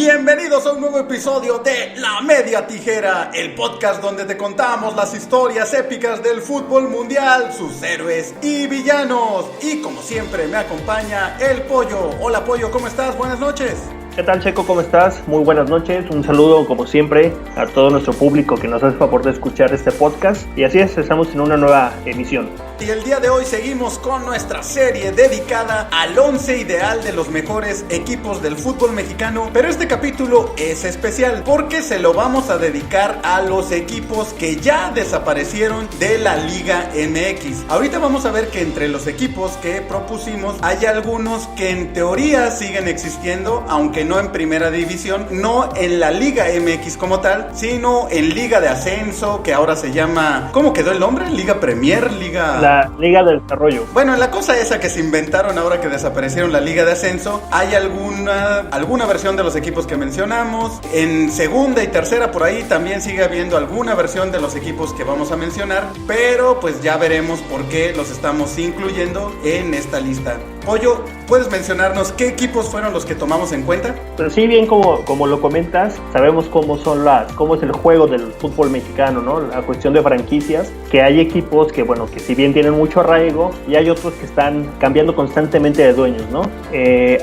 Bienvenidos a un nuevo episodio de La Media Tijera, el podcast donde te contamos las historias épicas del fútbol mundial, sus héroes y villanos. Y como siempre me acompaña el Pollo. Hola Pollo, ¿cómo estás? Buenas noches. ¿Qué tal, Checo? ¿Cómo estás? Muy buenas noches. Un saludo, como siempre, a todo nuestro público que nos hace favor de escuchar este podcast. Y así es, estamos en una nueva emisión. Y el día de hoy seguimos con nuestra serie dedicada al 11 ideal de los mejores equipos del fútbol mexicano. Pero este capítulo es especial porque se lo vamos a dedicar a los equipos que ya desaparecieron de la Liga MX. Ahorita vamos a ver que entre los equipos que propusimos hay algunos que en teoría siguen existiendo, aunque no en primera división, no en la Liga MX como tal, sino en Liga de Ascenso, que ahora se llama... ¿Cómo quedó el nombre? ¿Liga Premier? La Liga del Desarrollo. Bueno, la cosa esa que se inventaron ahora que desaparecieron la Liga de Ascenso, hay alguna versión de los equipos que mencionamos. En segunda y tercera por ahí también sigue habiendo alguna versión de los equipos que vamos a mencionar, pero pues ya veremos por qué los estamos incluyendo en esta lista. Pollo, ¿puedes mencionarnos qué equipos fueron los que tomamos en cuenta? Pero sí, bien como lo comentas, sabemos cómo es el juego del fútbol mexicano, ¿no? La cuestión de franquicias, que hay equipos que si bien tienen mucho arraigo, y hay otros que están cambiando constantemente de dueños, ¿no?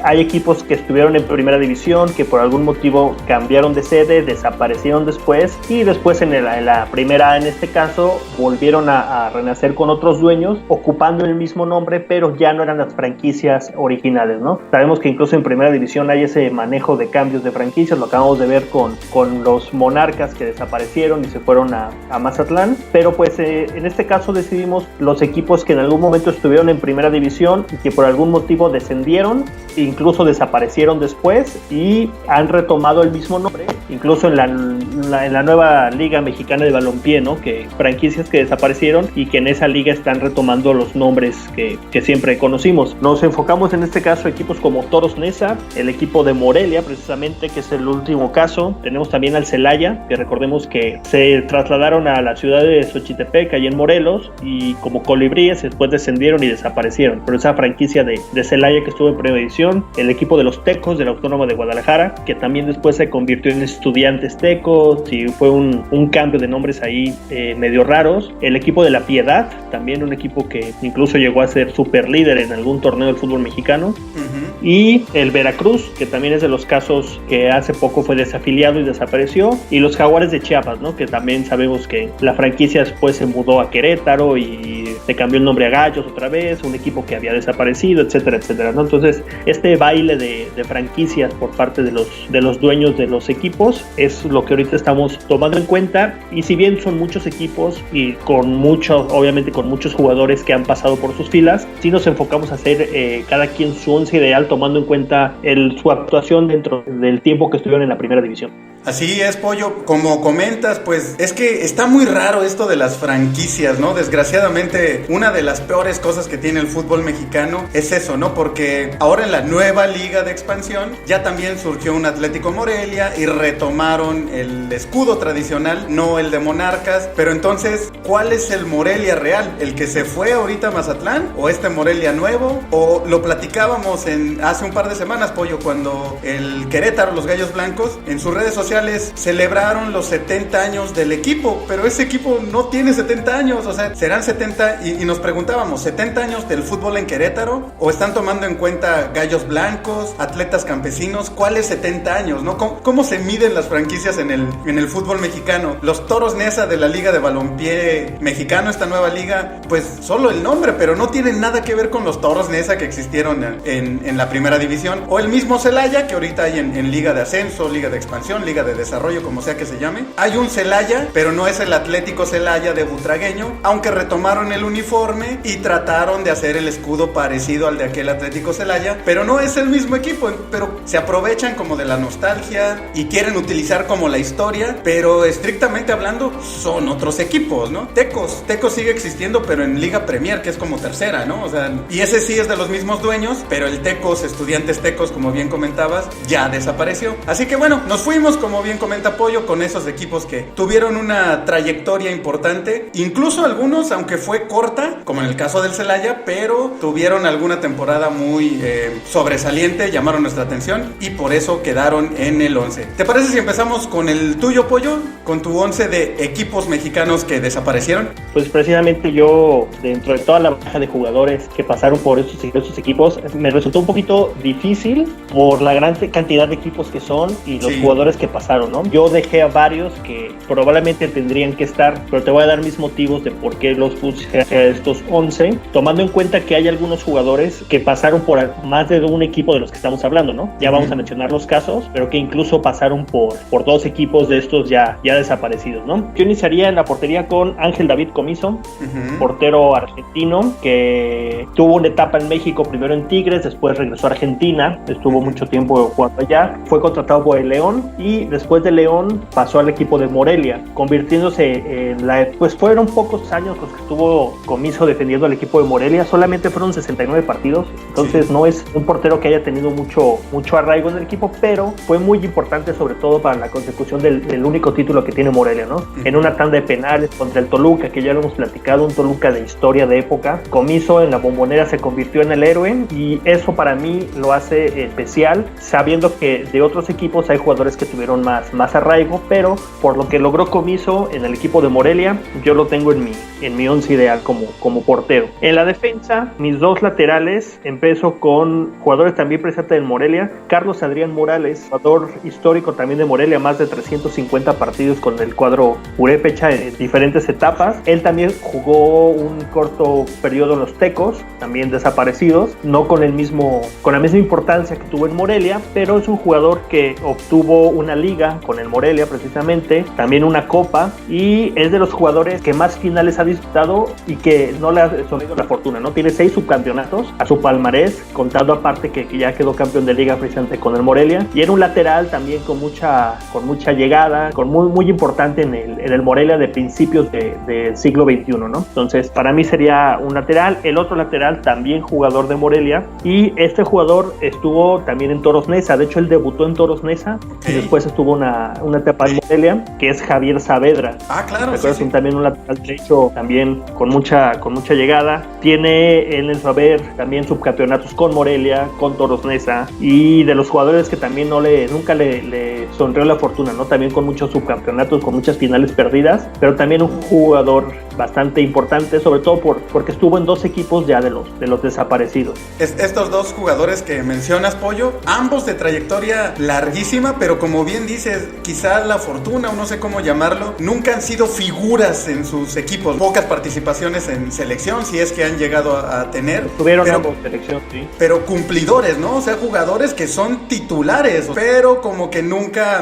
Hay equipos que estuvieron en primera división, que por algún motivo cambiaron de sede, desaparecieron después, y después en la primera, en este caso, volvieron a renacer con otros dueños, ocupando el mismo nombre, pero ya no eran las franquicias originales, ¿no? Sabemos que incluso en primera división hay ese manejo de cambios de franquicias, lo acabamos de ver con los Monarcas que desaparecieron y se fueron a Mazatlán, pero pues en este caso decidimos los equipos que en algún momento estuvieron en primera división y que por algún motivo descendieron, incluso desaparecieron después y han retomado el mismo nombre, incluso en la nueva Liga Mexicana de Balompié, ¿no? Que franquicias que desaparecieron y que en esa liga están retomando los nombres que siempre conocimos. Nos enfocamos en este caso equipos como Toros Neza, el equipo de Morelia precisamente, que es el último caso. Tenemos también al Celaya, que recordemos que se trasladaron a la ciudad de Xochitepec, ahí en Morelos, y como colibríes después descendieron y desaparecieron. Pero esa franquicia de Celaya que estuvo en primera división, el equipo de los Tecos de la Autónoma de Guadalajara, que también después se convirtió en Estudiantes Tecos y fue un cambio de nombres ahí medio raros. El equipo de La Piedad, también un equipo que incluso llegó a ser super líder en algún torneo del fútbol mexicano. Y el Veracruz, que también es de los casos que hace poco fue desafiliado y desapareció, y los Jaguares de Chiapas, ¿no? Que también sabemos que la franquicia después se mudó a Querétaro y se cambió el nombre a Gallos otra vez, un equipo que había desaparecido, etcétera, etcétera, ¿no? Entonces, este baile de franquicias por parte de los dueños de los equipos es lo que ahorita estamos tomando en cuenta, y si bien son muchos equipos y obviamente con muchos jugadores que han pasado por sus filas, sí nos enfocamos a hacer cada quien su once ideal, tomando en cuenta su actuación dentro del tiempo que estuvieron en la primera división. Así es, Pollo, como comentas, pues es que está muy raro esto de las franquicias, ¿no? Desgraciadamente, una de las peores cosas que tiene el fútbol mexicano es eso, ¿no? Porque ahora en la nueva liga de expansión ya también surgió un Atlético Morelia y retomaron el escudo tradicional, no el de Monarcas. Pero entonces, ¿cuál es el Morelia real? ¿El que se fue ahorita a Mazatlán? ¿O este Morelia nuevo? ¿O lo platicábamos hace un par de semanas, Pollo, cuando el Querétaro, los Gallos Blancos, en sus redes sociales celebraron los 70 años del equipo, pero ese equipo no tiene 70 años, o sea, serán 70, y nos preguntábamos, ¿70 años del fútbol en Querétaro? ¿O están tomando en cuenta Gallos Blancos, Atletas Campesinos? ¿Cuáles 70 años, no? ¿Cómo se miden las franquicias en el fútbol mexicano? Los Toros Neza de la Liga de Balompié Mexicano, esta nueva liga, pues solo el nombre, pero no tienen nada que ver con los Toros Neza que existieron en la primera división, o el mismo Celaya, que ahorita hay en Liga de Ascenso, Liga de Expansión, Liga de Desarrollo, como sea que se llame. Hay un Celaya, pero no es el Atlético Celaya de Butragueño, aunque retomaron el uniforme y trataron de hacer el escudo parecido al de aquel Atlético Celaya, pero no es el mismo equipo, pero se aprovechan como de la nostalgia y quieren utilizar como la historia, pero estrictamente hablando son otros equipos, ¿no? Tecos sigue existiendo, pero en Liga Premier, que es como tercera, ¿no? O sea, y ese sí es de los mismos dueños, pero el Tecos, Estudiantes Tecos, como bien comentabas, ya desapareció. Así que bueno, nos fuimos con como bien comenta Pollo, con esos equipos que tuvieron una trayectoria importante, incluso algunos, aunque fue corta, como en el caso del Celaya, pero tuvieron alguna temporada muy sobresaliente, llamaron nuestra atención y por eso quedaron en el 11. ¿Te parece si empezamos con el tuyo, Pollo? Con tu 11 de equipos mexicanos que desaparecieron. Pues precisamente yo, dentro de toda la baja de jugadores que pasaron por esos equipos, me resultó un poquito difícil por la gran cantidad de equipos que son y los jugadores que pasaron, ¿no? Yo dejé a varios que probablemente tendrían que estar, pero te voy a dar mis motivos de por qué los puse a estos 11, tomando en cuenta que hay algunos jugadores que pasaron por más de un equipo de los que estamos hablando, ¿no? Ya vamos a mencionar los casos, pero que incluso pasaron por 2 equipos de estos ya desaparecidos, ¿no? Yo iniciaría en la portería con Ángel David Comiso, portero argentino que tuvo una etapa en México, primero en Tigres, después regresó a Argentina, estuvo mucho tiempo jugando allá, fue contratado por el León y después de León pasó al equipo de Morelia, convirtiéndose en pues fueron pocos años los que estuvo Comiso defendiendo al equipo de Morelia, solamente fueron 69 partidos, entonces no es un portero que haya tenido mucho arraigo en el equipo, pero fue muy importante sobre todo para la consecución del único título que tiene Morelia, ¿no? En una tanda de penales contra el Toluca, que ya lo hemos platicado, un Toluca de historia de época, Comiso en la Bombonera se convirtió en el héroe y eso para mí lo hace especial, sabiendo que de otros equipos hay jugadores que tuvieron más arraigo, pero por lo que logró Comiso en el equipo de Morelia, yo lo tengo en mi 11 ideal como portero. En la defensa, mis 2 laterales, empiezo con jugadores también presentes en Morelia, Carlos Adrián Morales, jugador histórico también de Morelia, más de 350 partidos con el cuadro purépecha en diferentes etapas. Él también jugó un corto periodo en los Tecos, también desaparecidos, no con la misma importancia que tuvo en Morelia, pero es un jugador que obtuvo una liga con el Morelia precisamente, también una copa, y es de los jugadores que más finales ha disputado y que no le ha sonado la fortuna, ¿no? Tiene 6 subcampeonatos a su palmarés, contando aparte que ya quedó campeón de liga precisamente con el Morelia, y era un lateral también con mucha llegada, con muy importante en el Morelia de principios del siglo XXI, ¿no? Entonces para mí sería un lateral. El otro lateral también jugador de Morelia, y este jugador estuvo también en Toros Neza, de hecho él debutó en Toros Neza y después estuvo una etapa en Morelia, que es Javier Saavedra. Claro, sí. También un lateral derecho también con mucha llegada, tiene en su haber también subcampeonatos con Morelia, con Toros Neza, y de los jugadores que también nunca le sonrió la fortuna, ¿no? También con muchos subcampeonatos, con muchas finales perdidas, pero también un jugador bastante importante, sobre todo porque estuvo en 2 equipos ya de los desaparecidos. Estos 2 jugadores que mencionas, Pollo, ambos de trayectoria larguísima, pero como bien dices, quizás la fortuna, o no sé cómo llamarlo, nunca han sido figuras en sus equipos, pocas participaciones en selección, si es que han llegado a tener. Tuvieron ambos selección, sí. Pero cumplidores, ¿no? O sea, jugadores que son titulares, pero como que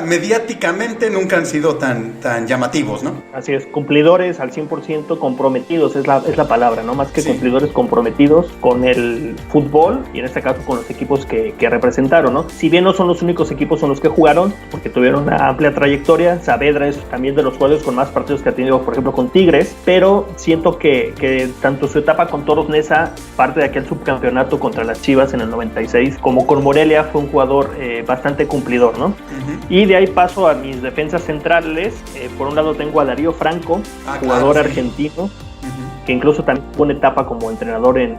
mediáticamente nunca han sido tan llamativos, ¿no? Así es, cumplidores al 100%, comprometidos es la palabra, ¿no? Más que cumplidores, comprometidos con el fútbol y en este caso con los equipos que representaron, ¿no? Si bien no son los únicos equipos en los que jugaron, porque tuvieron una amplia trayectoria, Saavedra es también de los jugadores con más partidos que ha tenido, por ejemplo, con Tigres, pero siento que tanto su etapa con Toros Neza, parte de aquel subcampeonato contra las Chivas en el 96, como con Morelia, fue un jugador bastante cumplidor, ¿no? Y de ahí paso a mis defensas centrales. Por un lado tengo a Darío Franco, jugador argentino, que incluso también tuvo una etapa como entrenador en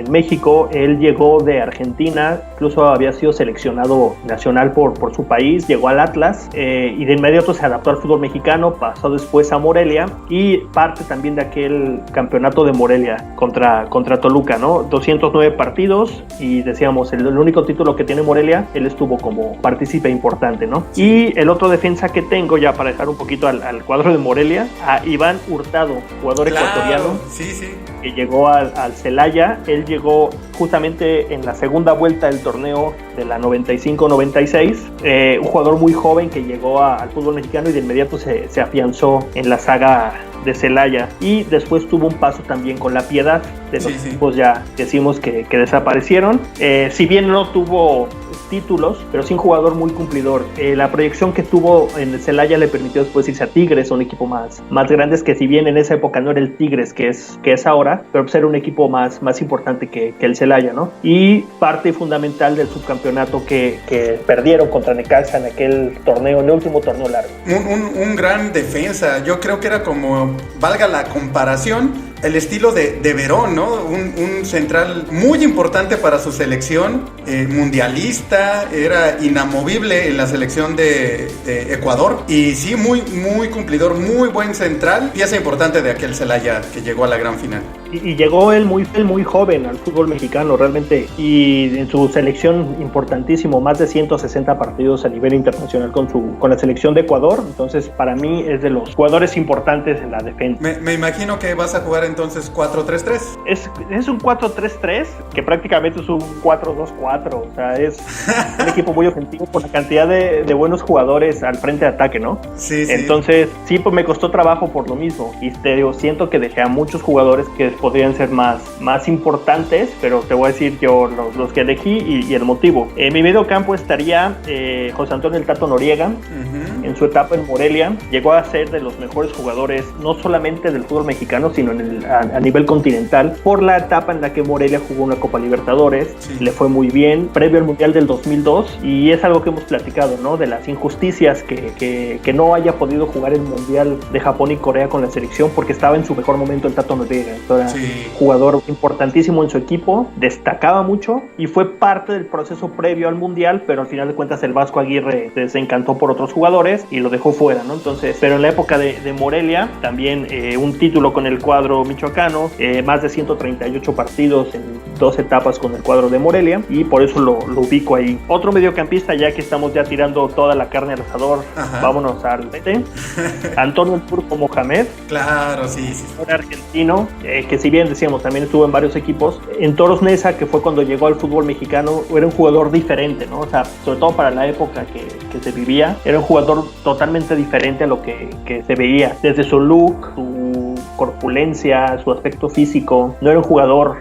México. Él llegó de Argentina, incluso había sido seleccionado nacional por su país, llegó al Atlas y de inmediato se adaptó al fútbol mexicano, pasó después a Morelia y parte también de aquel campeonato de Morelia contra Toluca, ¿no? 209 partidos y decíamos, el único título que tiene Morelia, él estuvo como partícipe importante, ¿no? Y el otro defensa que tengo, ya para dejar un poquito al cuadro de Morelia, a Iván Hurtado, jugador ecuatoriano. Sí. Que llegó al Celaya. Él llegó justamente en la segunda vuelta del torneo de la 95-96, un jugador muy joven que llegó al fútbol mexicano y de inmediato se afianzó en la saga de Celaya, y después tuvo un paso también con La Piedad, de los equipos ya decimos que desaparecieron. Si bien no tuvo títulos, pero sin jugador muy cumplidor. La proyección que tuvo en el Celaya le permitió después irse a Tigres, un equipo más grande, que si bien en esa época no era el Tigres que es ahora, pero pues era un equipo más importante que el Celaya, ¿no? Y parte fundamental del subcampeonato que perdieron contra Necaxa en aquel torneo, en el último torneo largo. Un gran defensa, yo creo que era como, valga la comparación, el estilo de Verón, ¿no? Un central muy importante para su selección, mundialista, era inamovible en la selección de Ecuador, y sí, muy cumplidor, muy buen central, pieza importante de aquel Celaya que llegó a la gran final. Y llegó él muy joven al fútbol mexicano realmente, y en su selección importantísimo, más de 160 partidos a nivel internacional con la selección de Ecuador. Entonces para mí es de los jugadores importantes en la defensa. Me imagino que vas a jugar entonces 4-3-3. Es un 4-3-3 que prácticamente es un 4-2-4, o sea, es un equipo muy ofensivo por la cantidad de buenos jugadores al frente de ataque, ¿no? Sí. Entonces sí, pues me costó trabajo por lo mismo, y te digo, siento que dejé a muchos jugadores que podrían ser más importantes, pero te voy a decir yo los que elegí y el motivo. En mi medio campo estaría José Antonio El Tato Noriega. En su etapa en Morelia llegó a ser de los mejores jugadores, no solamente del fútbol mexicano, sino a nivel continental, por la etapa en la que Morelia jugó una Copa Libertadores. Sí. Le fue muy bien previo al Mundial del 2002, y es algo que hemos platicado, ¿no? De las injusticias que no haya podido jugar el Mundial de Japón y Corea con la selección, porque estaba en su mejor momento el Tato Noriega. Era jugador importantísimo en su equipo, destacaba mucho y fue parte del proceso previo al Mundial, pero al final de cuentas el Vasco Aguirre se desencantó por otros jugadores y lo dejó fuera, ¿no? Entonces, pero en la época de Morelia también un título con el cuadro michoacano, más de 138 partidos en 2 etapas con el cuadro de Morelia, y por eso lo ubico ahí. Otro mediocampista, ya que estamos ya tirando toda la carne al asador, vámonos al PT. Antonio El Turco Mohamed. Claro, sí. Un argentino, que si bien decíamos también estuvo en varios equipos. En Toros Neza, que fue cuando llegó al fútbol mexicano, era un jugador diferente, ¿no? O sea, sobre todo para la época que se vivía, era un jugador totalmente diferente a lo que se veía. Desde su look, su corpulencia, su aspecto físico, no era un jugador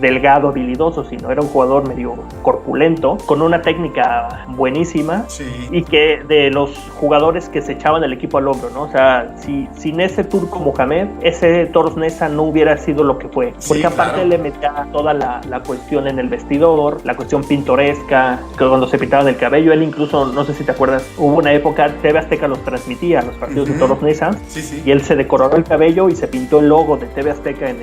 delgado, habilidoso, sino era un jugador medio corpulento, con una técnica buenísima, y que de los jugadores que se echaban el equipo al hombro, ¿no? O sea, sin ese Turco Mohamed, ese Toros Neza no hubiera sido lo que fue, porque aparte le metía toda la cuestión en el vestidor, la cuestión pintoresca, que cuando se pintaban el cabello, él incluso, no sé si te acuerdas, hubo una época, TV Azteca los transmitía, los partidos de Toros Neza, y él se decoró el cabello y se pintó el logo de TV Azteca en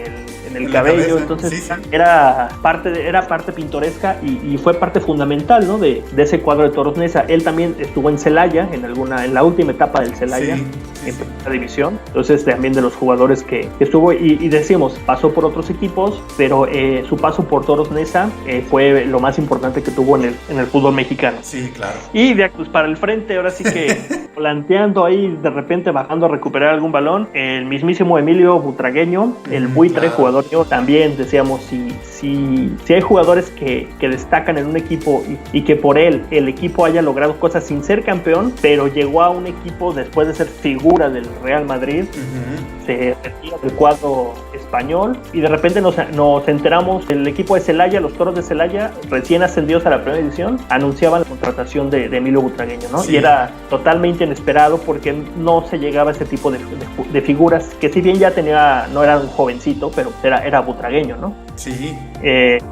el cabello, entonces era parte pintoresca y fue parte fundamental, ¿no? de ese cuadro de Toros Neza. Él también estuvo en Celaya, en la última etapa del Celaya, en primera división, entonces también de los jugadores que estuvo, y decimos, pasó por otros equipos, pero su paso por Toros Neza fue lo más importante que tuvo en el fútbol mexicano. Sí, claro. Y de pues para el frente, ahora sí que planteando ahí, de repente bajando a recuperar algún balón, el mismísimo Emilio Butragueño, el buitre, jugador. También decíamos, si hay jugadores que destacan en un equipo y que por él el equipo haya logrado cosas sin ser campeón, pero llegó a un equipo después de ser figura del Real Madrid, se retira del cuadro español, y de repente nos enteramos, el equipo de Celaya, los Toros de Celaya, recién ascendidos a la primera división, anunciaban la contratación de Emilio Butragueño, ¿no? Y era totalmente inesperado, porque no se llegaba a ese tipo de figuras, que si bien ya no era un jovencito, pero era butragueño, ¿no? Sí.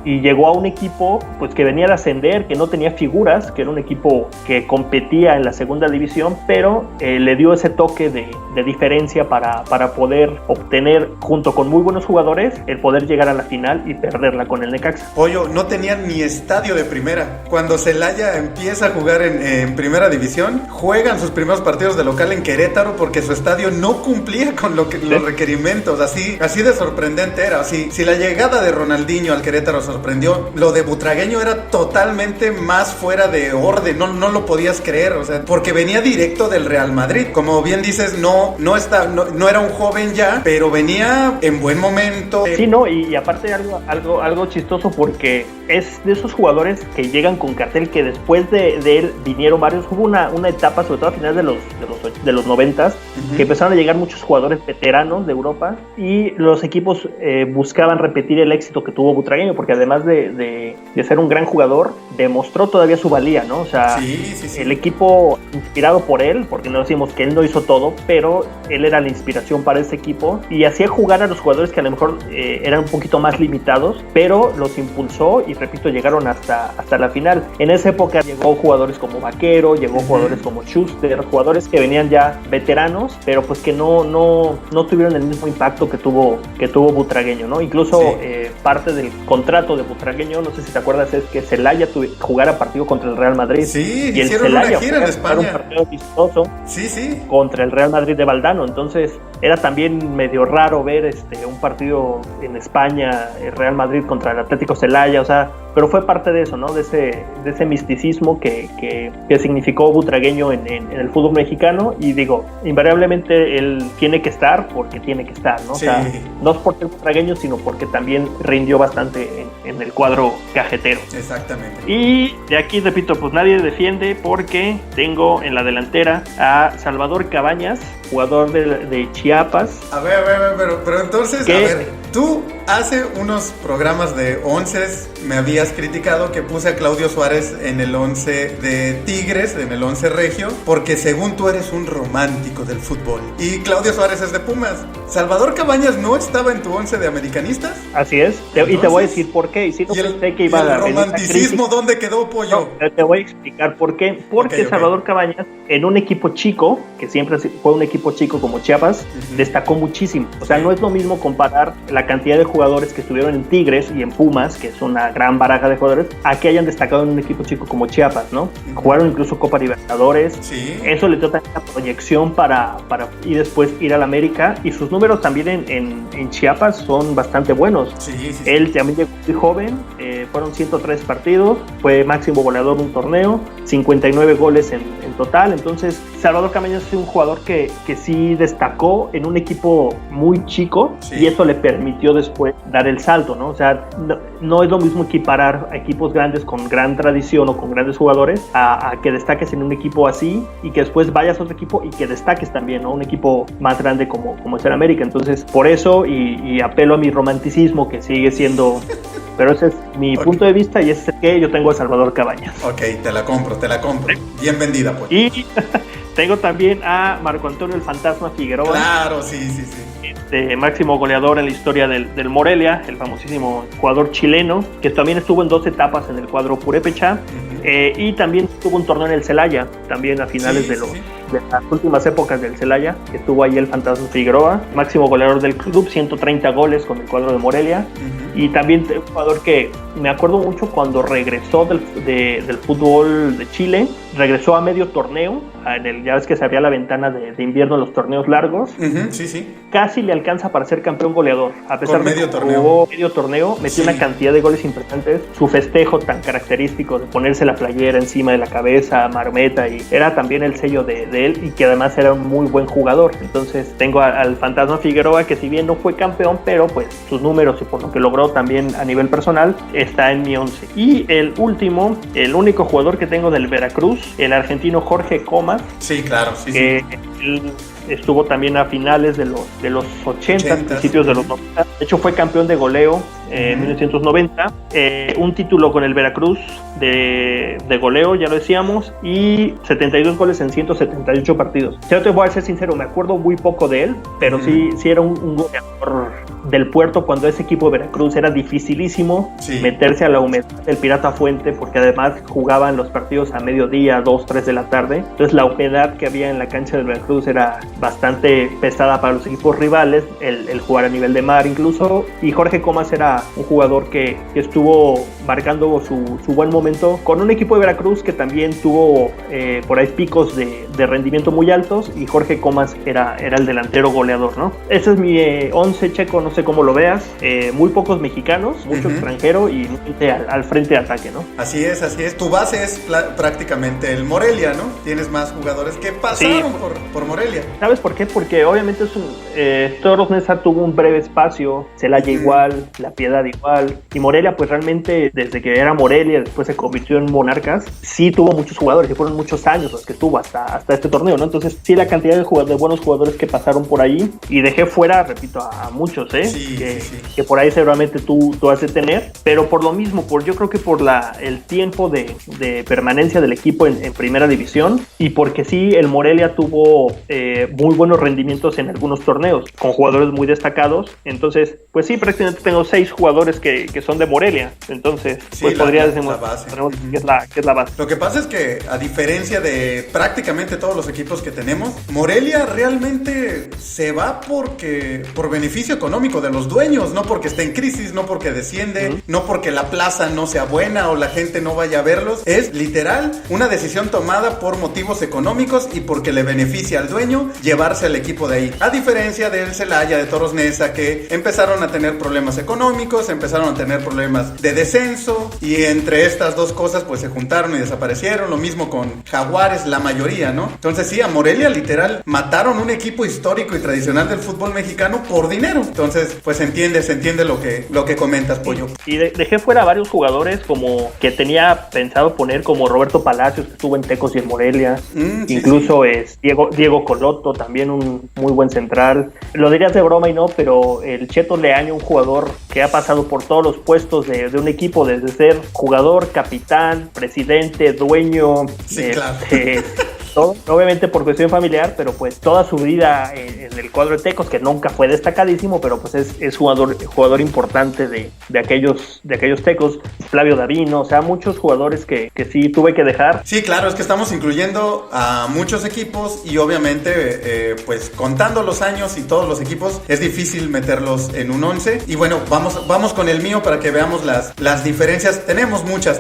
Y llegó a un equipo pues que venía de ascender, que no tenía figuras, que era un equipo que competía en la segunda división, pero le dio ese toque de diferencia para poder obtener, junto con muy buenos jugadores, el poder llegar a la final y perderla con el Necaxa. Pollo, no tenían ni estadio de primera. Cuando Celaya empieza a jugar en primera división, juegan sus primeros partidos de local en Querétaro, porque su estadio no cumplía con los requerimientos. Así de sorprendente era. Si la llegada de Ronaldinho al Querétaro sorprendió, lo de Butragueño era totalmente más fuera de orden. No lo podías creer, o sea, porque venía directo del Real Madrid. Como bien dices, no era un joven ya, pero venía en buen momento. Sí, no, y aparte algo chistoso, porque es de esos jugadores que llegan con cartel, que después de él vinieron varios. Hubo una etapa, sobre todo a finales de los 90s, que empezaron a llegar muchos jugadores veteranos de Europa, y los equipos buscaban repetir el éxito que tuvo Butragueño, porque además de ser un gran jugador, demostró todavía su valía, ¿no? O sea, el equipo inspirado por él, porque no decimos que él no hizo todo, pero él era la inspiración para ese equipo y hacía jugar a los jugadores que a lo mejor eran un poquito más limitados, pero los impulsó y, repito, llegaron hasta la final. En esa época llegó jugadores como Vaquero, llegó jugadores como Schuster, jugadores que venían ya veteranos, pero pues que no tuvieron el mismo impacto que tuvo Butragueño, ¿no? Incluso parte del contrato de Butragueño, no sé si te acuerdas, es que Celaya jugara partido contra el Real Madrid. Sí, y el hicieron Celaya una gira en España. Un partido vistoso sí. contra el Real Madrid de Valdano. Entonces era también medio raro ver un partido en España, el Real Madrid contra el Atlético Celaya, o sea, pero fue parte de eso, ¿no? De ese misticismo que significó Butragueño en el fútbol mexicano. Y digo, invariablemente él tiene que estar porque tiene que estar, ¿no? Sí. O sea, no es por ser butragueño, sino porque también rindió bastante en el cuadro cajetero. Exactamente. Y de aquí, repito, pues nadie defiende, porque tengo en la delantera a Salvador Cabañas, jugador de Chiapas. A ver, pero entonces, a ver, tú hace unos programas de onces me habías criticado que puse a Claudio Suárez en el 11 de Tigres, en el 11 regio, porque según tú eres un romántico del fútbol. Y Claudio Suárez es de Pumas. ¿Salvador Cabañas no estaba en tu 11 de americanistas? Así es. Entonces, y te voy a decir por qué. Y si no pensé que iba a ¿el romanticismo dónde quedó, pollo? No, te voy a explicar por qué. Porque Salvador Cabañas, en un equipo chico, que siempre fue un equipo chico como Chiapas, destacó muchísimo. O sea, no es lo mismo comparar la cantidad de jugadores que estuvieron en Tigres y en Pumas, que es una gran baraja de jugadores, a que hayan destacado en un equipo chico como Chiapas, ¿no? Jugaron incluso Copa Libertadores. Eso le dio también la proyección para y después ir al América, y sus números también en Chiapas son bastante buenos. Él también llegó muy joven, fueron 103 partidos, fue máximo goleador de un torneo, 59 goles en total. Entonces Salvador Cabañas es un jugador que sí destacó en un equipo muy chico, y eso le permitió después dar el salto, ¿no? O sea, no es lo mismo equiparar a equipos grandes con gran tradición o con grandes jugadores a que destaques en un equipo así y que después vayas a otro equipo y que destaques también, ¿no? Un equipo más grande como es el América. Entonces, por eso, y apelo a mi romanticismo, que sigue siendo... Pero ese es mi punto de vista, y ese es el que yo tengo a Salvador Cabañas. Ok, te la compro. Bien vendida, pues. Y tengo también a Marco Antonio el Fantasma Figueroa. Claro, sí. Máximo goleador en la historia del Morelia, el famosísimo jugador chileno, que también estuvo en 2 etapas en el cuadro Purépecha. Y también tuvo un torneo en el Celaya, también a finales de las últimas épocas del Celaya, que estuvo ahí el Fantasma Figueroa, máximo goleador del club, 130 goles con el cuadro de Morelia. Y también un jugador que me acuerdo mucho cuando regresó del fútbol de Chile, regresó a medio torneo, ya ves que se abría la ventana de invierno en los torneos largos. Casi le alcanza para ser campeón goleador, a pesar de que jugó medio torneo, metió una cantidad de goles importantes. Su festejo tan característico de ponerse la playera encima de la cabeza, marmeta, y era también el sello de él, y que además era un muy buen jugador. Entonces tengo al Fantasma Figueroa, que si bien no fue campeón, pero pues sus números y por lo que logró también a nivel personal está en mi 11. Y el único jugador que tengo del Veracruz, el argentino Jorge Comas. Sí, claro, él estuvo también a finales de los 80, principios de los 90. De hecho, fue campeón de goleo en 1990. Un título con el Veracruz de goleo, ya lo decíamos, y 72 goles en 178 partidos. Yo te voy a ser sincero, me acuerdo muy poco de él, pero sí era un goleador del puerto. Cuando ese equipo de Veracruz era dificilísimo meterse a la humedad del Pirata Fuente, porque además jugaban los partidos a mediodía, 2, 3 de la tarde. Entonces la humedad que había en la cancha del Veracruz era bastante pesada para los equipos rivales, el jugar a nivel de mar incluso. Y Jorge Comas era un jugador que estuvo marcando su buen momento con un equipo de Veracruz que también tuvo por ahí picos de rendimiento muy altos, y Jorge Comas era el delantero goleador, ¿no? Ese es mi 11, Checo, no sé cómo lo veas. Muy pocos mexicanos, mucho extranjero, y al frente de ataque, ¿no? Así es. Tu base es prácticamente el Morelia, ¿no? Tienes más jugadores que pasaron por Morelia. ¿Sabes por qué? Porque obviamente Toros Neza tuvo un breve espacio, Celaya igual, La Piedad igual, y Morelia pues realmente desde que era Morelia, después se convirtió en Monarcas, sí tuvo muchos jugadores y fueron muchos años los que tuvo hasta este torneo, ¿no? Entonces sí, la cantidad de buenos jugadores que pasaron por ahí, y dejé fuera, repito, a muchos, que por ahí seguramente tú has de tener, pero por lo mismo, yo creo que por el tiempo de permanencia del equipo en primera división, y porque sí, el Morelia tuvo muy buenos rendimientos en algunos torneos, con jugadores muy destacados. Entonces, pues sí, prácticamente tengo 6 jugadores que son de Morelia. Entonces, pues podría decir que es la base. Lo que pasa es que, a diferencia de prácticamente todos los equipos que tenemos, Morelia realmente se va por beneficio económico de los dueños, no porque esté en crisis, no porque desciende, no porque la plaza no sea buena o la gente no vaya a verlos. Es literal una decisión tomada por motivos económicos y porque le beneficia al dueño llevarse al equipo de ahí. A diferencia del Celaya, de Toros Neza, que empezaron a tener problemas económicos, empezaron a tener problemas de descenso, y entre estas dos cosas pues se juntaron y desaparecieron. Lo mismo con Jaguares, la mayoría, ¿no? Entonces sí, a Morelia literal mataron un equipo histórico y tradicional del fútbol mexicano por dinero. Entonces pues se entiende lo que comentas, Pollo. Y dejé fuera varios jugadores como que tenía pensado poner, como Roberto Palacios, que estuvo en Tecos y en Morelia. Incluso es Diego Coloto, también un muy buen central. Lo dirías de broma y no, pero el Cheto Leaño, un jugador que ha pasado por todos los puestos de un equipo, desde ser jugador, capitán, presidente, dueño, claro. Todo, obviamente por cuestión familiar, pero pues toda su vida en el cuadro de Tecos, que nunca fue destacadísimo, pero pues es jugador importante de aquellos Tecos. Flavio Davino, o sea, muchos jugadores que sí tuve que dejar. Sí, claro, es que estamos incluyendo a muchos equipos, y obviamente pues contando los años y todos los equipos es difícil meterlos en un 11. Y bueno, vamos con el mío para que veamos las diferencias. Tenemos muchas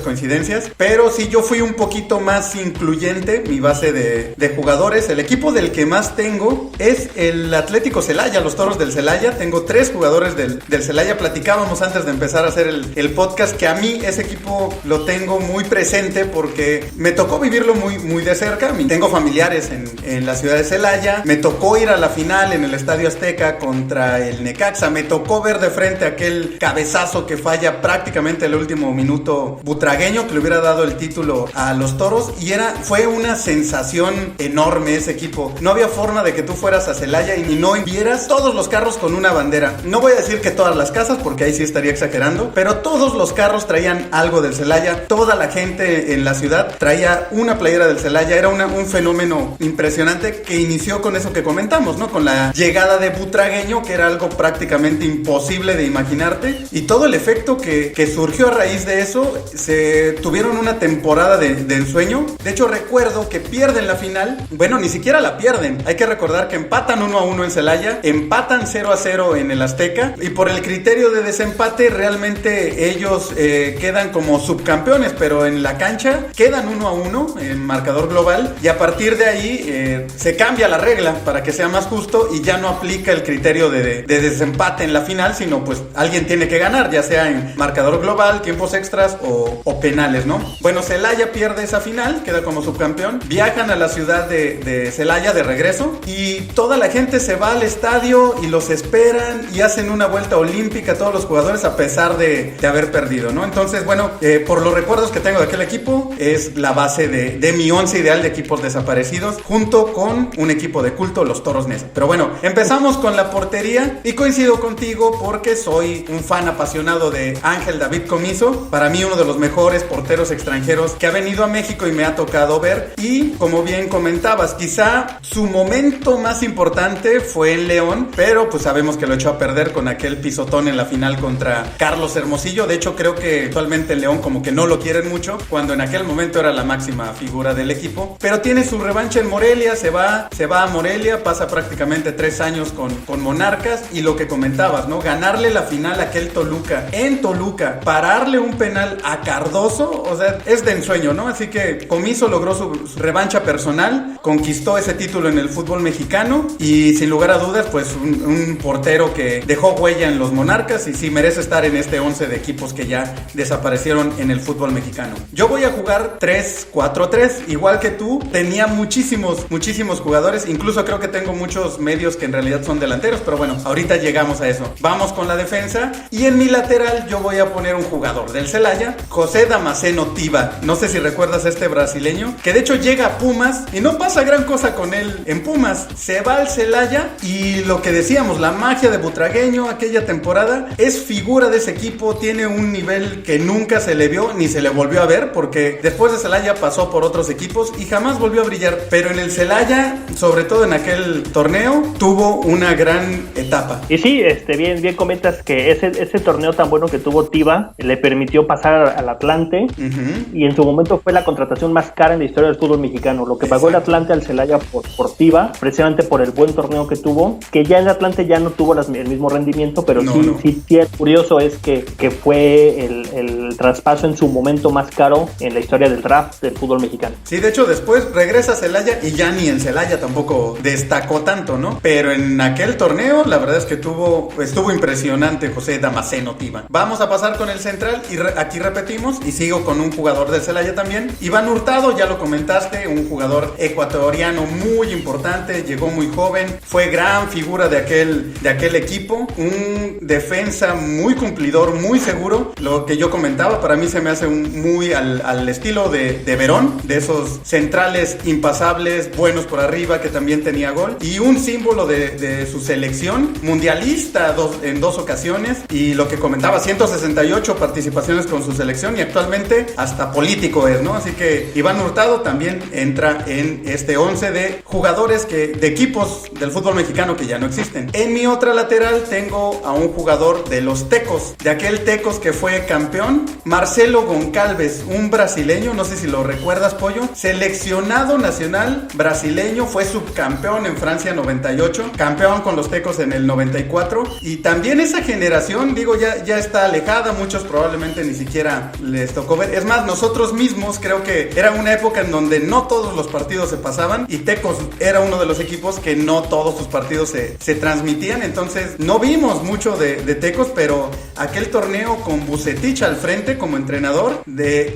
coincidencias, pero sí, yo fui un poquito más incluyente. Mi base de jugadores, el equipo del que más tengo es el Atlético Celaya, los Toros del Celaya. Tengo 3 jugadores del Celaya. Platicábamos antes de empezar a hacer el podcast que a mí ese equipo lo tengo muy presente porque me tocó vivirlo muy de cerca. Tengo familiares en la ciudad de Celaya. Me tocó ir a la final en el Estadio Azteca contra el Necaxa. Me tocó ver de frente aquel cabezazo que falla prácticamente el último minuto Butragueño, que le hubiera dado el título a los Toros, y fue una sensación enorme ese equipo. No había forma de que tú fueras a Celaya y no vieras todos los carros con una bandera. No voy a decir que todas las casas, porque ahí sí estaría exagerando, pero todos los carros traían algo del Celaya. Toda la gente en la ciudad traía una playera del Celaya. Era un fenómeno impresionante que inició con eso que comentamos, ¿no? Con la llegada de Butragueño, que era algo prácticamente imposible de imaginarte, y todo el efecto que surgió a raíz de eso. Se tuvieron una temporada de ensueño. De hecho, recuerdo que pierden la final. Bueno, ni siquiera la pierden. Hay que recordar que empatan 1-1 en Celaya, empatan 0-0 en el Azteca, y por el criterio de desempate realmente ellos quedan como subcampeones, pero en la cancha quedan 1-1 en marcador global, y a partir de ahí se cambia la regla para que sea más justo y ya no aplica el criterio de desempate en la final, sino pues alguien tiene que ganar, ya sea en marcador global, tiempos extras o penales, ¿no? Bueno, Celaya pierde esa final, queda como subcampeón. Viajan a la ciudad de Celaya de regreso, y toda la gente se va al estadio y los esperan y hacen una vuelta olímpica todos los jugadores, a pesar de haber perdido, ¿no? Entonces, bueno, por los recuerdos que tengo de aquel equipo, es la base de mi 11 ideal de equipos desaparecidos, junto con un equipo de culto, los Toros Neza. Pero bueno, empezamos con la portería, y coincido contigo porque soy un fan apasionado de Ángel David Comiso. Para mí, uno de los mejores porteros extranjeros que ha venido a México y me ha tocado ver. Y como bien comentabas, quizá su momento más importante fue en León, pero pues sabemos que lo echó a perder con aquel pisotón en la final contra Carlos Hermosillo. De hecho, creo que actualmente en León como que no lo quieren mucho, cuando en aquel momento era la máxima figura del equipo. Pero tiene su revancha en Morelia, se va a Morelia, pasa prácticamente 3 años con Monarcas, y lo que comentabas, ¿no? Ganarle la final a aquel Toluca, en Toluca, pararle un penal a Cardoso, o sea, es de ensueño, ¿no? Así que Comiso logró su revancha personal, conquistó ese título en el fútbol mexicano y sin lugar a dudas, pues un portero que dejó huella en los Monarcas y sí merece estar en este 11 de equipos que ya desaparecieron en el fútbol mexicano. Yo voy a jugar 3-4-3, igual que tú. Tenía muchísimos jugadores, incluso creo que tengo muchos medios que en realidad son delanteros, pero bueno, ahorita llegamos a eso. Vamos con la defensa y en mi lateral yo voy a poner un jugador del Celaya, José Damasceno Tiva. No sé si recuerdas a este brasileño, que de hecho llega a Pumas y no pasa gran cosa con él en Pumas. Se va al Celaya y lo que decíamos, la magia de Butragueño aquella temporada, es figura de ese equipo, tiene un nivel que nunca se le vio ni se le volvió a ver, porque después de Celaya pasó por otros equipos y jamás volvió a brillar, pero en el Celaya, sobre todo en aquel torneo, tuvo una gran etapa. Y sí, bien comentas que ese torneo tan bueno que tuvo Tiva le permitió pasar al Atlante, y en su momento fue la contratación más cara en la historia del fútbol mexicano. Lo que pagó el Atlante al Celaya por Tiva, precisamente por el buen torneo que tuvo, que ya el Atlante ya no tuvo el mismo rendimiento, pero sí es curioso es que fue el traspaso en su momento más caro en la historia del draft del fútbol mexicano. Sí, de hecho después regresa a Celaya y ya ni en Celaya tampoco destacó tanto, ¿no? Pero en aquel torneo la verdad es que estuvo impresionante José Damasceno Tiva. Vamos a pasar con el central y aquí repetimos y sigo con un jugador del Celaya también. Iván Hurtado, ya lo comentaste, un jugador ecuatoriano muy importante, llegó muy joven, fue gran figura de aquel equipo, un defensa muy cumplidor, muy seguro. Lo que yo comentaba, para mí se me hace muy al estilo de Verón, de esos centrales impasables, buenos por arriba, que también tenía gol, y un símbolo de su selección, mundialista en dos ocasiones, y lo que comentaba, 168 participaciones con su selección, y actualmente hasta político es, ¿no? Así que Iván Hurtado también entra en este 11 de jugadores de equipos del fútbol mexicano que ya no existen. En mi otra lateral tengo a un jugador de los Tecos, de aquel Tecos que fue campeón, Marcelo Goncalves, un brasileño, no sé si lo recuerdas, Pollo, seleccionado nacional brasileño, fue subcampeón en Francia 98, campeón con los Tecos en el 94, y también esa generación, digo, ya está alejada, muchos probablemente ni siquiera les tocó ver. Es más, nosotros mismos creo que era una época en donde no todos los partidos se pasaban y Tecos era uno de los equipos que no todos sus partidos se transmitían, entonces no vimos mucho de Tecos, pero aquel torneo con Vucetich al frente como entrenador,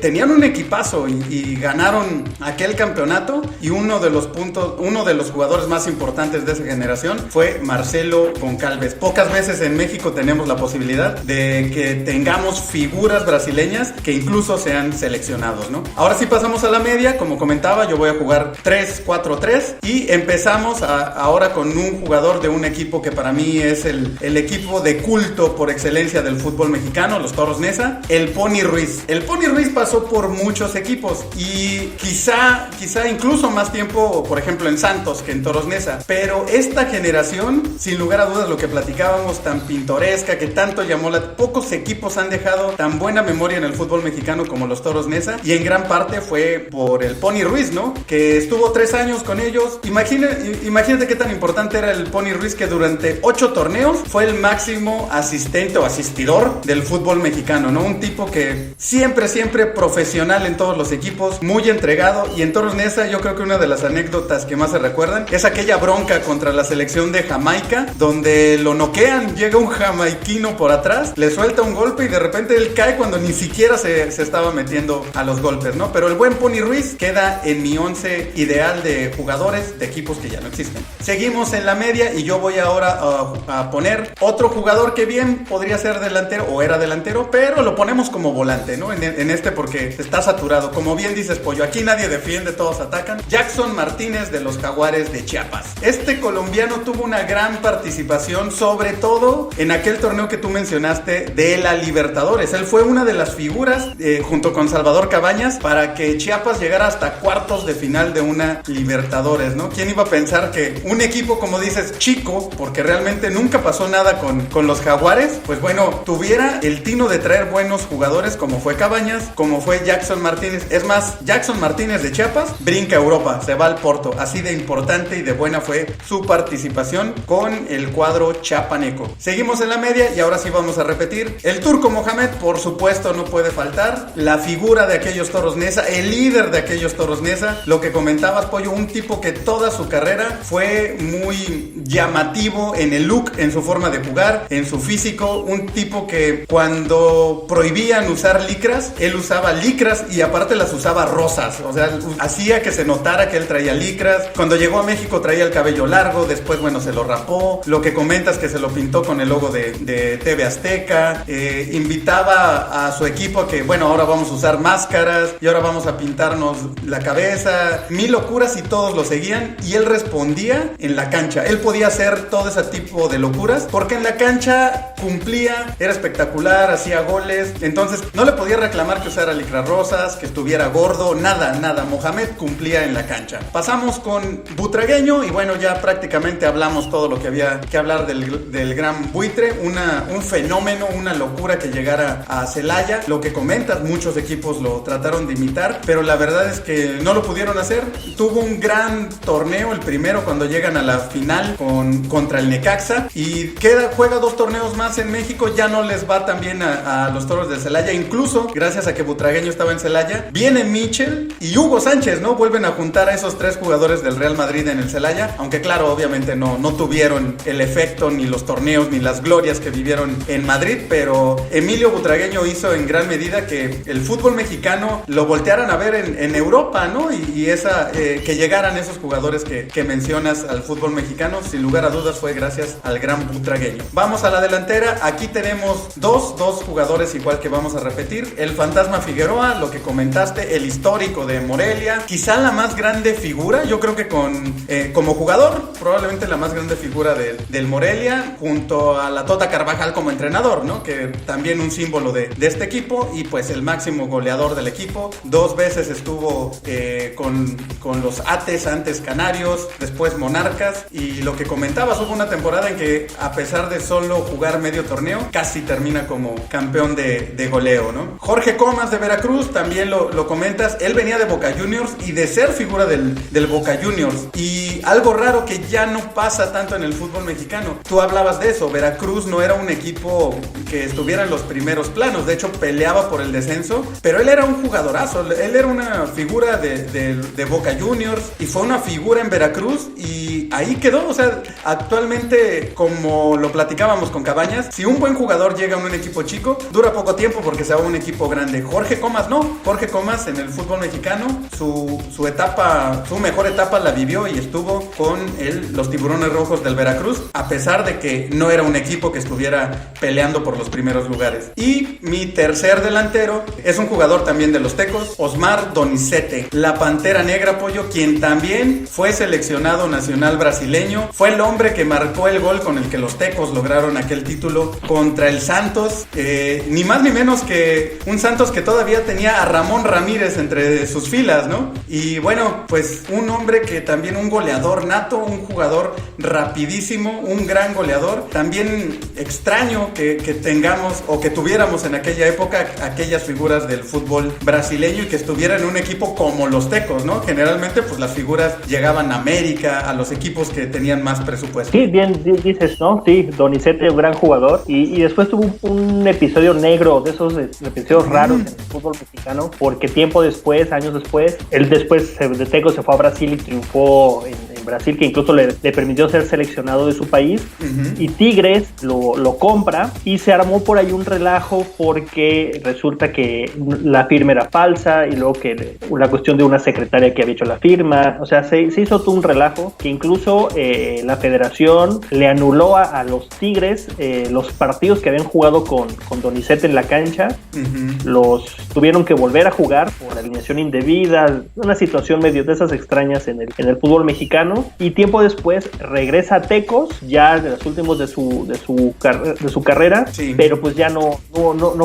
tenían un equipazo y ganaron aquel campeonato, y uno de los jugadores más importantes de esa generación fue Marcelo Goncalves. Pocas veces en México tenemos la posibilidad de que tengamos figuras brasileñas que incluso sean seleccionados, ¿no? Ahora sí pasamos a la media, como comentaba, yo voy a jugar 3-4-3 y empezamos ahora con un jugador de un equipo que para mí es el equipo de culto por excelencia del fútbol mexicano, los Toros Neza, el Pony Ruiz. El Pony Ruiz pasó por muchos equipos y quizá incluso más tiempo, por ejemplo, en Santos que en Toros Neza, pero esta generación, sin lugar a dudas, lo que platicábamos, tan pintoresca, que tanto llamó pocos equipos han dejado tan buena memoria en el fútbol mexicano como los Toros Neza, y en gran parte fue por el Pony Ruiz, ¿no? Que estuvo 3 años con ellos. Imagínate qué tan importante era el Pony Ruiz, que durante 8 torneos fue el máximo asistente o asistidor del fútbol mexicano, ¿no? Un tipo que siempre profesional en todos los equipos, muy entregado, y en Toros Neza yo creo que una de las anécdotas que más se recuerdan es aquella bronca contra la selección de Jamaica, donde lo noquean, llega un jamaiquino por atrás, le suelta un golpe y de repente él cae cuando ni siquiera se estaba metiendo a los golpes, ¿no? Pero el buen Pony Ruiz queda en mi 11 ideal de jugadores de equipos que ya no existen. Seguimos en la media y yo voy ahora a poner otro jugador que bien podría ser delantero o era delantero, pero lo ponemos como volante, ¿no? En porque está saturado. Como bien dices, Pollo, aquí nadie defiende, todos atacan. Jackson Martínez de los Jaguares de Chiapas. Este colombiano tuvo una gran participación, sobre todo en aquel torneo que tú mencionaste de la Libertadores. Él fue una de las figuras, junto con Salvador Cabañas, para que Chiapas llegara hasta cuartos de final de una Libertadores, ¿no? ¿Quién iba a pensar que un equipo, como dices, chico, porque realmente nunca pasó nada con los Jaguares, pues bueno, tuviera el tino de traer buenos jugadores como fue Cabañas, como fue Jackson Martínez? Es más, Jackson Martínez de Chiapas brinca a Europa, se va al Porto. Así de importante y de buena fue su participación con el cuadro chiapaneco. Seguimos en la media y ahora sí vamos a repetir. El Turco Mohamed, por supuesto, no puede faltar. La figura de aquellos Toros Neza, el líder de aquellos Toros Toros Neza. Lo que comentabas, Pollo, un tipo que toda su carrera fue muy llamativo en el look, en su forma de jugar, en su físico. Un tipo que cuando prohibían usar licras, él usaba licras y aparte las usaba rosas. O sea, hacía que se notara que él traía licras. Cuando llegó a México traía el cabello largo, después, bueno, se lo rapó. Lo que comentas que se lo pintó con el logo de TV Azteca. Invitaba a su equipo a que, bueno, ahora vamos a usar máscaras y ahora vamos a pintarnos la cabeza. Mil locuras y todos lo seguían y él respondía en la cancha. Él podía hacer todo ese tipo de locuras porque en la cancha cumplía, era espectacular, hacía goles. Entonces no le podía reclamar que usara licras rosas, que estuviera gordo, nada. Mohamed cumplía en la cancha. Pasamos con Butragueño y bueno, ya prácticamente hablamos todo lo que había que hablar del gran buitre. Un fenómeno, una locura que llegara a Celaya. Lo que comentas, muchos equipos lo trataron de imitar, pero la verdad es que no lo pudieron hacer. Tuvo un gran torneo, el primero cuando llegan a la final contra el Necaxa, y juega 2 torneos más en México. Ya no les va tan bien a los Toros de Celaya, incluso gracias a que Butragueño estaba en Celaya. Viene Michel y Hugo Sánchez, ¿no? Vuelven a juntar a esos 3 jugadores del Real Madrid en el Celaya, aunque claro, obviamente no tuvieron el efecto, ni los torneos, ni las glorias que vivieron en Madrid, pero Emilio Butragueño hizo en gran medida que el fútbol mexicano lo voltearan a ver en Europa, ¿no? Y que llegaran esos jugadores que mencionas al fútbol mexicano, sin lugar a dudas fue gracias al gran Butragueño. Vamos a la delantera. Aquí tenemos dos jugadores igual que vamos a repetir. El Fantasma Figueroa, lo que comentaste, el histórico de Morelia, quizá la más grande figura, yo creo que como jugador, probablemente la más grande figura del Morelia, junto a la Tota Carvajal como entrenador, ¿no? Que también un símbolo de este equipo, y pues el máximo goleador del equipo. 2 veces estuvo con los Ates, antes Canarios, después Monarcas, y lo que comentabas, hubo una temporada en que a pesar de solo jugar medio torneo, casi termina como campeón de goleo, ¿no? Jorge Comas de Veracruz, también lo comentas, él venía de Boca Juniors y de ser figura del Boca Juniors, y algo raro que ya no pasa tanto en el fútbol mexicano. Tú hablabas de eso, Veracruz no era un equipo que estuviera en los primeros planos, de hecho peleaba por el descenso, pero él era un jugadorazo, él era una figura de Boca Juniors y fue una figura en Veracruz y ahí quedó. O sea, actualmente, como lo platicábamos con Cabañas, si un buen jugador llega a un equipo chico, dura poco tiempo porque se va a un equipo grande. Jorge Comas no, Jorge Comas en el fútbol mexicano, su mejor etapa la vivió y estuvo con los Tiburones Rojos del Veracruz, a pesar de que no era un equipo que estuviera peleando por los primeros lugares. Y mi tercer delantero es un jugador también de los Tecos, Osmar Donizete, la Pantera Negra, Pollo, quien también fue seleccionado nacional brasileño, fue el hombre que marcó el gol con el que los Tecos lograron aquel título contra el Santos, ni más ni menos que un Santos que todavía tenía a Ramón Ramírez entre sus filas, ¿no? Y bueno, pues un hombre que también, un goleador nato, un jugador rapidísimo, un gran goleador. También extraño que tengamos o que tuviéramos en aquella época aquellas figuras del fútbol brasileño y que estuvieran en un equipo como los Tecos, ¿no? Generalmente pues las figuras llegaban a América, a los equipos que tenían más presupuesto. Sí, bien dices, ¿no? Sí, Donizete, un gran jugador, y después tuvo un episodio negro, de esos episodios raros en el fútbol mexicano, porque años después, él después de Tecos se fue a Brasil y triunfó en Brasil, que incluso le permitió ser seleccionado de su país, y Tigres lo compra y se armó por ahí un relajo porque resulta que la firma era falsa y luego que la cuestión de una secretaria que había hecho la firma, o sea, se hizo todo un relajo que incluso la federación le anuló a los Tigres los partidos que habían jugado con Donizete en la cancha, los tuvieron que volver a jugar por alineación indebida, una situación medio de esas extrañas en el fútbol mexicano, y tiempo después regresa a Tecos, ya de los últimos de su carrera, sí. Pero pues ya no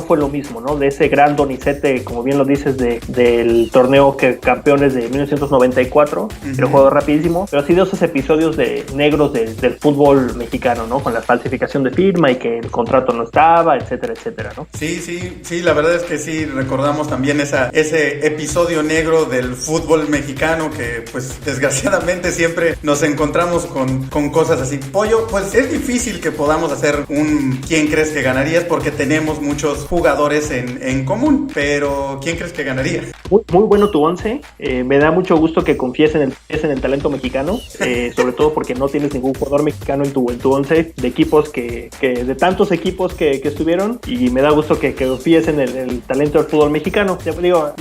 fue lo mismo, ¿no? De ese gran Donizete, como bien lo dices, del torneo campeones de 1994, pero juego rapidísimo, pero sí de esos episodios negros del fútbol mexicano, ¿no? Con la falsificación de firma y que el contrato no estaba, etcétera, etcétera, ¿no? Sí, la verdad es que sí, recordamos también ese episodio negro del fútbol mexicano que pues desgraciadamente siempre siempre nos encontramos con cosas así. Pollo, pues es difícil que podamos hacer un ¿quién crees que ganarías? Porque tenemos muchos jugadores en común, pero ¿quién crees que ganaría? Muy bueno tu once. Me da mucho gusto que confíes en el talento mexicano, sobre todo porque no tienes ningún jugador mexicano en tu once de equipos de tantos equipos que estuvieron, y me da gusto que confíes en el talento del fútbol mexicano. Te digo,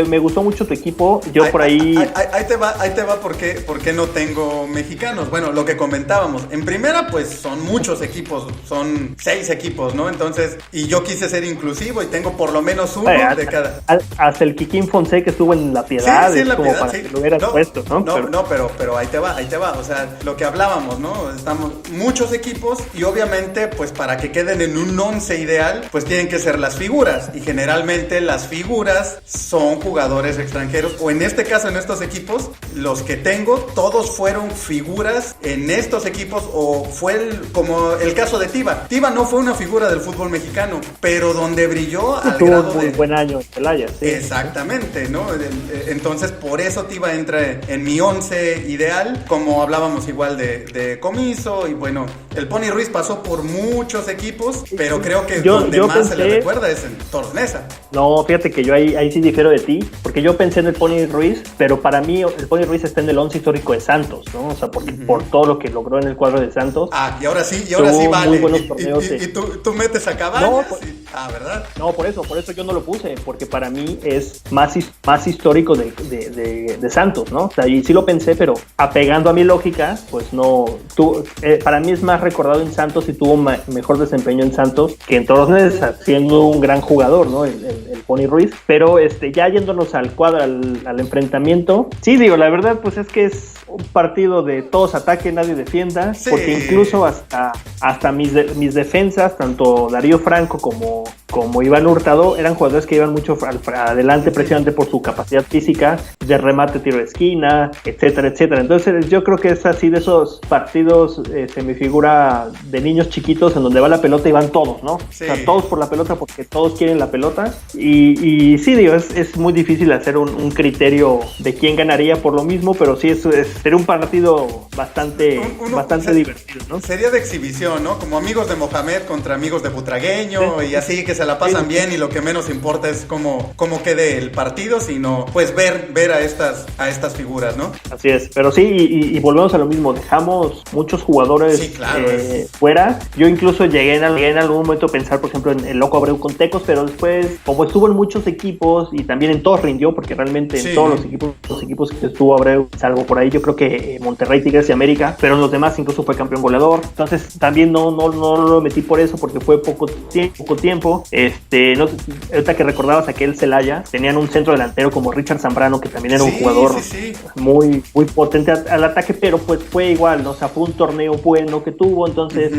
me gustó mucho tu equipo. Yo por ahí... Ahí te va por qué no tengo mexicanos. Bueno, lo que comentábamos. En primera, pues son muchos equipos, son 6 equipos, ¿no? Entonces, y yo quise ser inclusivo y tengo por lo menos uno de cada. Hasta el Kikín Fonseca estuvo en La Piedad, sí, en La como Piedad, para sí. que lo hubieras puesto, ¿no? Pero ahí te va. O sea, lo que hablábamos, ¿no? Estamos muchos equipos y obviamente, pues para que queden en un 11 ideal, pues tienen que ser las figuras. Y generalmente las figuras son jugadores extranjeros, o en este caso, en estos equipos, los que tengo, todos fueron figuras en estos equipos, o fue como el caso de Tiva. Tiva no fue una figura del fútbol mexicano, pero donde brilló al tuvo grado un muy buen año en Celaya, sí. Exactamente, ¿no? Entonces, por eso Tiva entra en mi 11 ideal, como hablábamos igual de Comiso, y bueno, el Pony Ruiz pasó por muchos equipos, pero creo que donde más se le recuerda es en Toros Neza. No, fíjate que yo ahí sí difiero de ti, porque yo pensé en el Pony Ruiz, pero para mí el Pony Ruiz está en el 11 histórico de Santos, ¿no? O sea, porque por todo lo que logró en el cuadro de Santos. Y ahora sí vale. Muy buenos torneos, y tú metes a Cabañas. No, ¿verdad? No, por eso yo no lo puse, porque para mí es más histórico de Santos, ¿no? O sea, y sí lo pensé, pero apegando a mi lógica, pues no. Para mí es más recordado en Santos y tuvo mejor desempeño en Santos que en Toros Neza, siendo un gran jugador, ¿no? El Pony Ruiz. Pero ya yéndonos al cuadro, al enfrentamiento, sí, digo, la verdad, pues es que es un partido de todos ataquen, nadie defienda, sí. Porque incluso hasta mis defensas, tanto Darío Franco como Iván Hurtado, eran jugadores que iban mucho adelante, precisamente por su capacidad física de remate, tiro de esquina, etcétera, etcétera. Entonces yo creo que es así de esos partidos, se me figura de niños chiquitos en donde va la pelota y van todos, ¿no? Sí. O sea, todos por la pelota porque todos quieren la pelota, y sí, digo, es muy difícil hacer un criterio de quién ganaría por lo mismo, pero sí sería un partido bastante divertido, ¿no? Sería de exhibición, ¿no? Como amigos de Mohamed contra amigos de Butragueño, sí. Y así que se la pasan bien, y lo que menos importa es cómo quede el partido, sino pues ver a estas figuras, ¿no? Así es, pero sí, y volvemos a lo mismo, dejamos muchos jugadores, sí, claro, fuera. Yo incluso llegué en algún momento a pensar, por ejemplo, en el Loco Abreu con Tecos, pero después, como estuvo en muchos equipos y también en todos rindió, porque realmente en todos los equipos que estuvo Abreu, salvo por ahí, yo creo que Monterrey, Tigres y América, pero en los demás incluso fue campeón goleador. Entonces también no lo metí por eso, porque fue poco tiempo. No, ahorita que recordabas aquel Celaya, tenían un centro delantero como Richard Zambrano, que también era un jugador muy, muy potente al ataque, pero pues fue igual, ¿no? O sea, fue un torneo bueno que tuvo, entonces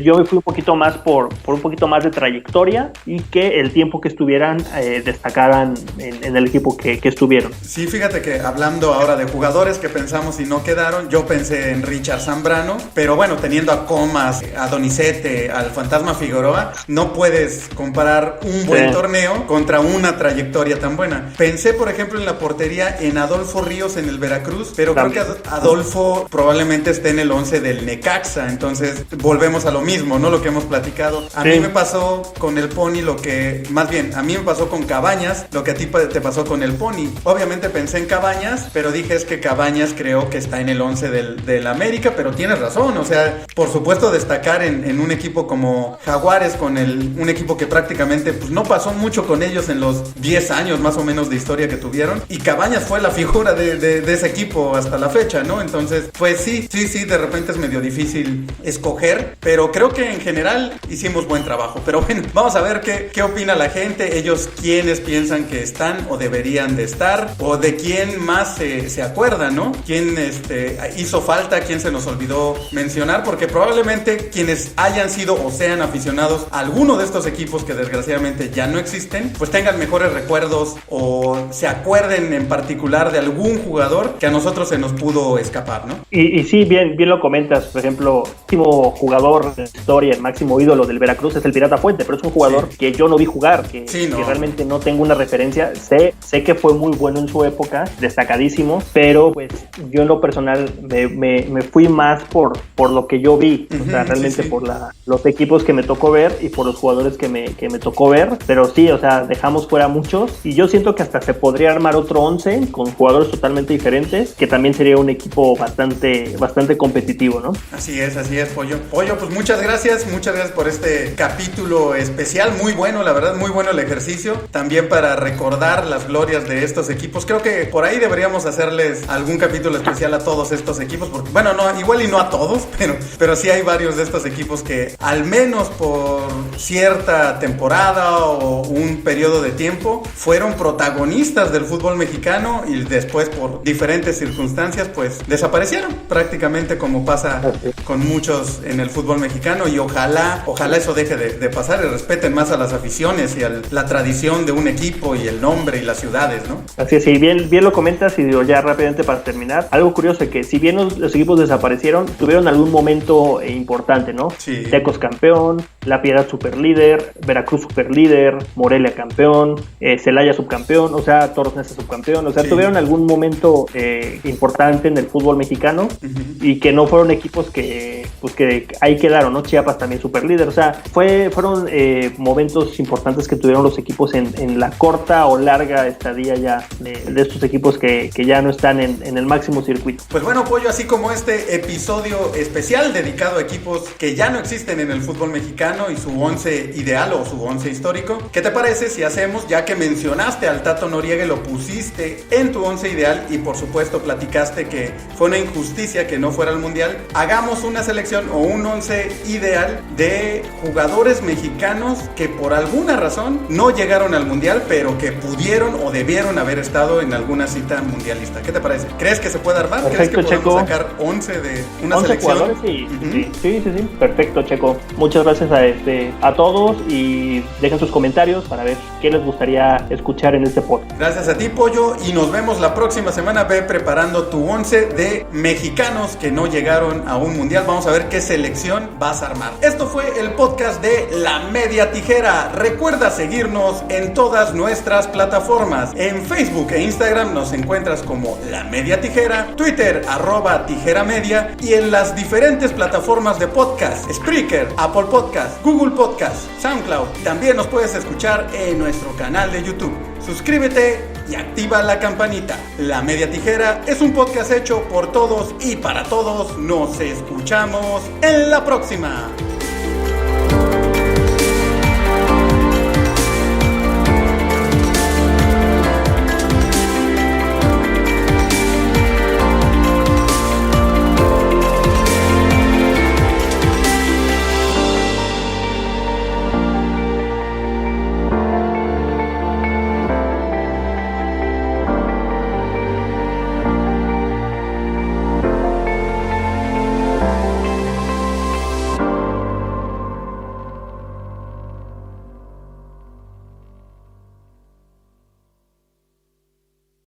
yo me fui un poquito más por un poquito más de trayectoria, y que el tiempo que estuvieran destacaran en el equipo que estuvieron. Sí, fíjate que hablando ahora de jugadores que pensamos y no quedaron, yo pensé en Richard Zambrano, pero bueno, teniendo a Comas, a Donizete, al Fantasma Figueroa, no puedes comparar un buen torneo contra una trayectoria tan buena. Pensé, por ejemplo, en la portería en Adolfo Ríos en el Veracruz, pero creo que Adolfo probablemente esté en el 11 del Necaxa, entonces volvemos a lo mismo, ¿no? Lo que hemos platicado. A mí me pasó con el Pony a mí me pasó con Cabañas, lo que a ti te pasó con el Pony. Obviamente pensé en Cabañas, pero dije es que Cabañas creo que está en el 11 del América, pero tienes razón, o sea, por supuesto destacar en un equipo como Jaguares, con un equipo que prácticamente pues no pasó mucho con ellos en los 10 años más o menos de historia que tuvieron, y Cabañas fue la figura de ese equipo hasta la fecha, ¿no? Entonces, pues sí, de repente es medio difícil escoger, pero creo que en general hicimos buen trabajo. Pero bueno, vamos a ver qué opina la gente, ellos quiénes piensan que están o deberían de estar, o de quién más se acuerdan, ¿no? Quién hizo falta, quién se nos olvidó mencionar, porque probablemente quienes hayan sido o sean aficionados a alguno de estos equipos que desgraciadamente ya no existen, pues tengan mejores recuerdos o se acuerden en particular de algún jugador que a nosotros se nos pudo escapar, ¿no? Y sí, bien lo comentas. Por ejemplo, el máximo jugador de la historia, el máximo ídolo del Veracruz es el Pirata Fuente, pero es un jugador que yo no vi jugar, que realmente no tengo una referencia. Sé que fue muy bueno en su época, destacadísimo, pero pues yo en lo personal me fui más por lo que yo vi, o sea, realmente por los equipos que me tocó ver y por los jugadores que me tocó ver, pero sí, o sea, dejamos fuera muchos y yo siento que hasta se podría armar otro 11 con jugadores totalmente diferentes, que también sería un equipo bastante competitivo, ¿no? Así es, Pollo. Pollo, pues muchas gracias por este capítulo especial, muy bueno, la verdad, muy bueno el ejercicio, también para recordar las glorias de estos equipos. Creo que por ahí deberíamos hacerles algún capítulo especial a todos estos equipos, porque, bueno, no, igual y no a todos, pero sí hay varios de estos equipos que al menos por cierta temporada o un periodo de tiempo fueron protagonistas del fútbol mexicano y después por diferentes circunstancias pues desaparecieron prácticamente, como pasa con muchos en el fútbol mexicano, y ojalá eso deje de pasar y respeten más a las aficiones y a la tradición de un equipo y el nombre y las ciudades, ¿no? Así es, y bien lo comentas, y digo ya rápidamente para terminar, algo curioso es que si bien los equipos desaparecieron, tuvieron algún momento importante, ¿no? Sí. Tecos campeón, La Piedad superlíder, Veracruz superlíder, Morelia campeón, Celaya subcampeón, o sea, Toros Neza subcampeón, o sea, tuvieron algún momento importante en el fútbol mexicano, y que no fueron equipos que ahí quedaron, ¿no? Chiapas también superlíder, o sea, fueron momentos importantes que tuvieron los equipos en la corta o larga estadía ya de estos equipos que ya no están en el máximo circuito. Pues bueno, Pollo, así como este episodio especial dedicado a equipos que ya no existen en el fútbol mexicano y su 11 ideal o su 11 histórico, ¿qué te parece si hacemos, ya que mencionaste al Tato Noriega y lo pusiste en tu 11 ideal y por supuesto platicaste que fue una injusticia que no fuera al mundial, hagamos una selección o un 11 ideal de jugadores mexicanos que por alguna razón no llegaron al mundial, pero que pudieron o debieron haber estado en alguna cita mundialista? ¿Qué te parece? ¿Crees que se puede armar? Perfecto, ¿Crees que podemos Checo. sacar 11 de una 11 selección? jugadores, sí. Perfecto, Checo. Muchas gracias a todos, y dejen sus comentarios para ver qué les gustaría escuchar en este podcast. Gracias a ti, Pollo, y nos vemos la próxima semana. Ve preparando tu 11 de mexicanos que no llegaron a un mundial. Vamos a ver qué selección vas a armar. Esto fue el podcast de La Media Tijera. Recuerda seguirnos en todas nuestras plataformas. En Facebook e Instagram nos encuentras como La Media Tijera, Twitter @tijeramedia, y en las diferentes plataformas de podcast: Spreaker, Apple Podcast, Google Podcast, SoundCloud. También nos puedes escuchar en nuestro canal de YouTube. Suscríbete y activa la campanita. La Media Tijera es un podcast hecho por todos y para todos. Nos escuchamos en la próxima.